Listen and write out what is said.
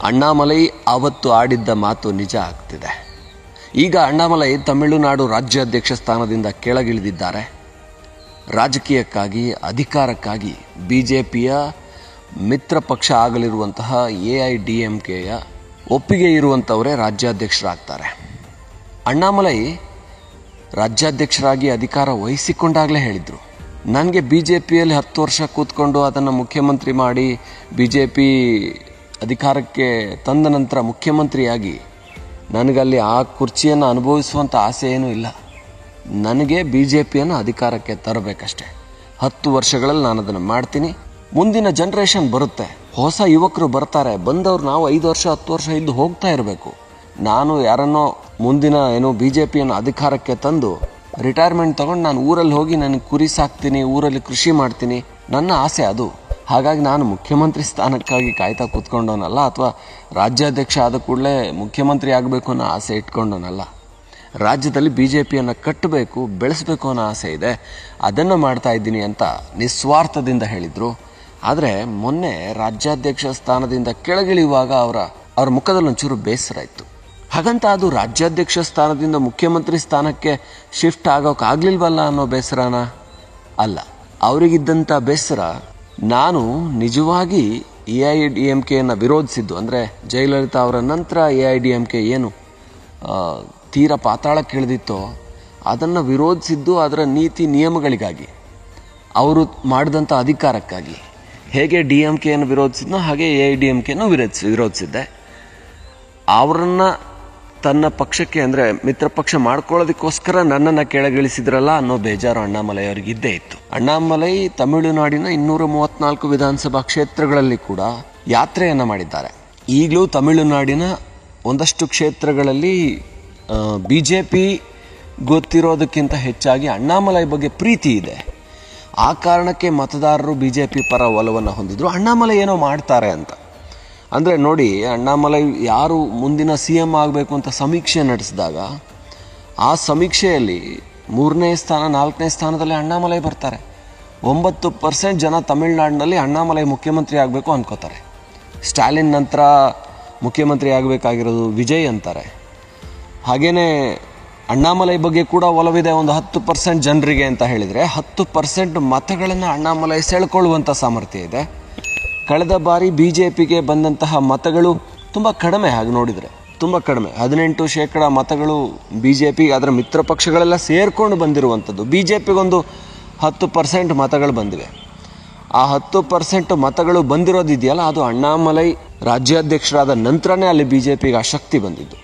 ಅಣ್ಣಾಮಲೈ ಅವತ್ತು ಆಡಿದ್ದ ಮಾತು ನಿಜ ಆಗ್ತಿದೆ. ಈಗ ಅಣ್ಣಾಮಲೈ ತಮಿಳುನಾಡು ರಾಜ್ಯಾಧ್ಯಕ್ಷ ಸ್ಥಾನದಿಂದ ಕೆಳಗಿಳಿದಿದ್ದಾರೆ. ರಾಜಕೀಯಕ್ಕಾಗಿ, ಅಧಿಕಾರಕ್ಕಾಗಿ ಬಿಜೆಪಿಯ ಮಿತ್ರ ಪಕ್ಷ ಆಗಲಿರುವಂತಹ AIDMKಯ ಒಪ್ಪಿಗೆ ಇರುವಂಥವರೇ ರಾಜ್ಯಾಧ್ಯಕ್ಷರಾಗ್ತಾರೆ. ಅಣ್ಣಾಮಲೈ ರಾಜ್ಯಾಧ್ಯಕ್ಷರಾಗಿ ಅಧಿಕಾರ ವಹಿಸಿಕೊಂಡಾಗಲೇ ಹೇಳಿದರು, ನನಗೆ BJPಯಲ್ಲಿ 10 ವರ್ಷ ಕೂತ್ಕೊಂಡು ಅದನ್ನು ಮುಖ್ಯಮಂತ್ರಿ ಮಾಡಿ BJP ಅಧಿಕಾರಕ್ಕೆ ತಂದ ನಂತರ ಮುಖ್ಯಮಂತ್ರಿಯಾಗಿ ನನಗಲ್ಲಿ ಆ ಕುರ್ಚಿಯನ್ನು ಅನುಭವಿಸುವಂಥ ಆಸೆ ಏನೂ ಇಲ್ಲ. ನನಗೆ BJPಯನ್ನು ಅಧಿಕಾರಕ್ಕೆ ತರಬೇಕಷ್ಟೆ. 10 ವರ್ಷಗಳಲ್ಲಿ ನಾನು ಅದನ್ನು ಮಾಡ್ತೀನಿ. ಮುಂದಿನ ಜನ್ರೇಷನ್ ಬರುತ್ತೆ, ಹೊಸ ಯುವಕರು ಬರ್ತಾರೆ. ಬಂದವರು ನಾವು 5 ವರ್ಷ 10 ವರ್ಷ ಇದ್ದು ಹೋಗ್ತಾ ಇರಬೇಕು. ನಾನು ಯಾರನ್ನೋ ಮುಂದಿನ BJPಯನ್ನು ಅಧಿಕಾರಕ್ಕೆ ತಂದು ರಿಟೈರ್ಮೆಂಟ್ ತಗೊಂಡು ನಾನು ಊರಲ್ಲಿ ಹೋಗಿ ನನಗೆ ಕುರಿ ಸಾಕ್ತೀನಿ, ಊರಲ್ಲಿ ಕೃಷಿ ಮಾಡ್ತೀನಿ, ನನ್ನ ಆಸೆ ಅದು. ಹಾಗಾಗಿ ನಾನು ಮುಖ್ಯಮಂತ್ರಿ ಸ್ಥಾನಕ್ಕಾಗಿ ಕಾಯ್ತಾ ಕೂತ್ಕೊಂಡವನಲ್ಲ, ಅಥವಾ ರಾಜ್ಯಾಧ್ಯಕ್ಷ ಆದ ಕೂಡಲೇ ಮುಖ್ಯಮಂತ್ರಿ ಆಗಬೇಕು ಅನ್ನೋ ಆಸೆ ಇಟ್ಕೊಂಡವನಲ್ಲ. ರಾಜ್ಯದಲ್ಲಿ BJPಯನ್ನು ಕಟ್ಟಬೇಕು, ಬೆಳೆಸಬೇಕು ಅನ್ನೋ ಆಸೆ ಇದೆ, ಅದನ್ನು ಮಾಡ್ತಾ ಇದ್ದೀನಿ ಅಂತ ನಿಸ್ವಾರ್ಥದಿಂದ ಹೇಳಿದರು. ಆದರೆ ಮೊನ್ನೆ ರಾಜ್ಯಾಧ್ಯಕ್ಷ ಸ್ಥಾನದಿಂದ ಕೆಳಗಿಳಿಯುವಾಗ ಅವರ ಮುಖದಲ್ಲಿ ಒಂಚೂರು ಬೇಸರ ಇತ್ತು. ಹಾಗಂತ ಅದು ರಾಜ್ಯಾಧ್ಯಕ್ಷ ಸ್ಥಾನದಿಂದ ಮುಖ್ಯಮಂತ್ರಿ ಸ್ಥಾನಕ್ಕೆ ಶಿಫ್ಟ್ ಆಗೋಕ್ಕಾಗಲಿಲ್ವಲ್ಲ ಅನ್ನೋ ಬೇಸರನ ಅಲ್ಲ. ಅವರಿಗಿದ್ದಂಥ ಬೇಸರ, ನಾನು ನಿಜವಾಗಿ AIDMKಯನ್ನು ವಿರೋಧಿಸಿದ್ದು, ಅಂದರೆ ಜಯಲಲಿತಾ ಅವರ ನಂತರ AIDMK ಏನು ತೀರ ಪಾತಾಳಕ್ಕೆ ಇಳಿದಿತ್ತೋ ಅದನ್ನು ವಿರೋಧಿಸಿದ್ದು ಅದರ ನೀತಿ ನಿಯಮಗಳಿಗಾಗಿ, ಅವರು ಮಾಡಿದಂಥ ಅಧಿಕಾರಕ್ಕಾಗಿ. ಹೇಗೆ DMKಯನ್ನು ವಿರೋಧಿಸಿದ್ನೋ ಹಾಗೆ AIDMKಯನ್ನು ವಿರೋಧಿಸಿದ್ದೆ. ಅವರನ್ನು ತನ್ನ ಪಕ್ಷಕ್ಕೆ, ಅಂದರೆ ಮಿತ್ರ ಪಕ್ಷ ಮಾಡ್ಕೊಳ್ಳೋದಕ್ಕೋಸ್ಕರ ನನ್ನನ್ನು ಕೆಳಗಿಳಿಸಿದ್ರಲ್ಲ ಅನ್ನೋ ಬೇಜಾರು ಅಣ್ಣಾಮಲೈ ಅವರಿಗೆ ಇದ್ದೇ ಇತ್ತು. ಅಣ್ಣಾಮಲೈ ತಮಿಳುನಾಡಿನ 234 ವಿಧಾನಸಭಾ ಕ್ಷೇತ್ರಗಳಲ್ಲಿ ಕೂಡ ಯಾತ್ರೆಯನ್ನು ಮಾಡಿದ್ದಾರೆ. ಈಗಲೂ ತಮಿಳುನಾಡಿನ ಒಂದಷ್ಟು ಕ್ಷೇತ್ರಗಳಲ್ಲಿ BJP ಗೊತ್ತಿರೋದಕ್ಕಿಂತ ಹೆಚ್ಚಾಗಿ ಅಣ್ಣಾಮಲೈ ಬಗ್ಗೆ ಪ್ರೀತಿ ಇದೆ. ಆ ಕಾರಣಕ್ಕೆ ಮತದಾರರು BJP ಪರ ಒಲವನ್ನು ಹೊಂದಿದ್ರು. ಅಣ್ಣಾಮಲೈ ಏನೋ ಮಾಡ್ತಾರೆ ಅಂತ. ಅಂದರೆ ನೋಡಿ, ಅಣ್ಣಾಮಲೈ ಯಾರು ಮುಂದಿನ CM ಆಗಬೇಕು ಅಂತ ಸಮೀಕ್ಷೆ ನಡೆಸಿದಾಗ ಆ ಸಮೀಕ್ಷೆಯಲ್ಲಿ 3ನೇ ಸ್ಥಾನ 4ನೇ ಸ್ಥಾನದಲ್ಲಿ ಅಣ್ಣಾಮಲೈ ಬರ್ತಾರೆ. 9% ಜನ ತಮಿಳುನಾಡಿನಲ್ಲಿ ಅಣ್ಣಾಮಲೈ ಮುಖ್ಯಮಂತ್ರಿ ಆಗಬೇಕು ಅಂದ್ಕೋತಾರೆ. ಸ್ಟಾಲಿನ್ ನಂತರ ಮುಖ್ಯಮಂತ್ರಿ ಆಗಬೇಕಾಗಿರೋದು ವಿಜಯ್ ಅಂತಾರೆ. ಹಾಗೆಯೇ ಅಣ್ಣಾಮಲೈ ಬಗ್ಗೆ ಕೂಡ ಒಲವಿದೆ ಒಂದು 10% ಜನರಿಗೆ ಅಂತ ಹೇಳಿದರೆ, 10% ಮತಗಳನ್ನು ಅಣ್ಣಾಮಲೈ ಸೆಳ್ಕೊಳ್ಳುವಂಥ ಸಾಮರ್ಥ್ಯ ಇದೆ. ಕಳೆದ ಬಾರಿ BJPಗೆ ಬಂದಂತಹ ಮತಗಳು ತುಂಬ ಕಡಿಮೆ. ಹಾಗೆ ನೋಡಿದರೆ ತುಂಬ ಕಡಿಮೆ, 18% ಮತಗಳು BJPಗೆ ಅದರ ಮಿತ್ರ ಪಕ್ಷಗಳೆಲ್ಲ ಸೇರ್ಕೊಂಡು ಬಂದಿರುವಂಥದ್ದು. BJPಗೊಂದು 10% ಮತಗಳು ಬಂದಿವೆ. ಆ 10% ಮತಗಳು ಬಂದಿರೋದಿದೆಯಲ್ಲ, ಅದು ಅಣ್ಣಾಮಲೈ ರಾಜ್ಯಾಧ್ಯಕ್ಷರಾದ ನಂತರನೇ ಅಲ್ಲಿ BJPಗೆ ಆ ಶಕ್ತಿ ಬಂದಿದ್ದು.